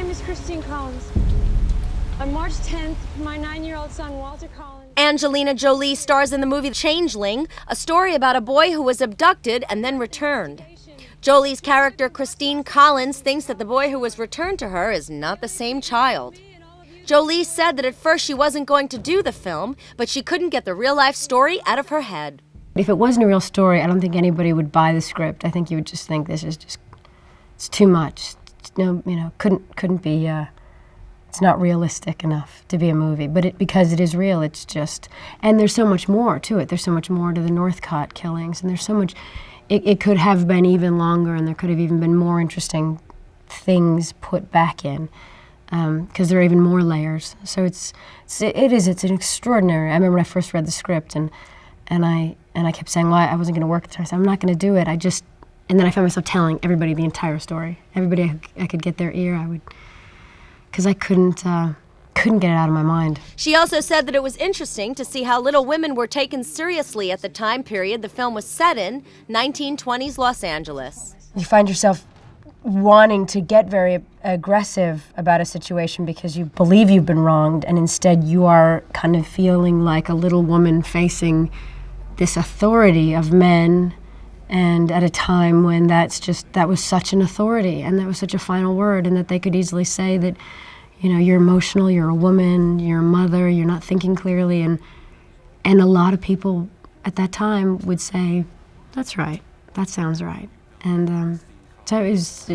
name is Christine Collins. On March 10th, my 9-year-old son, Walter Collins... Angelina Jolie stars in the movie Changeling, a story about a boy who was abducted and then returned. Jolie's character, Christine Collins, thinks that the boy who was returned to her is not the same child. Jolie said that at first she wasn't going to do the film, but she couldn't get the real-life story out of her head. If it wasn't a real story, I don't think anybody would buy the script. I think you would just think this is just, it's too much. No, you know, couldn't be, it's not realistic enough to be a movie. But because it is real, it's just, and there's so much more to it. There's so much more to the Northcott killings, and there's so much, it could have been even longer, and there could have even been more interesting things put back in, because there are even more layers. So it's an extraordinary, I remember when I first read the script, and I kept saying, well, I wasn't going to work with her. I said, I'm not going to do it. And then I found myself telling everybody the entire story. Everybody I could get their ear, I would, because I couldn't get it out of my mind. She also said that it was interesting to see how Little Women were taken seriously at the time period the film was set in, 1920s Los Angeles. You find yourself wanting to get very aggressive about a situation because you believe you've been wronged, and instead you are kind of feeling like a little woman facing this authority of men, and at a time when that was such an authority, and that was such a final word, and that they could easily say that, you know, you're emotional, you're a woman, you're a mother, you're not thinking clearly, and a lot of people at that time would say, that's right, that sounds right. And so it was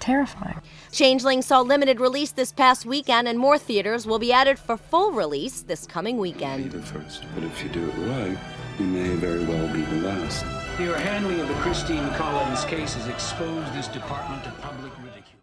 terrifying. Changeling saw limited release this past weekend, and more theaters will be added for full release this coming weekend. Be the first, but if you do it right, you may very well be the last. Your handling of the Christine Collins case has exposed this department to public ridicule.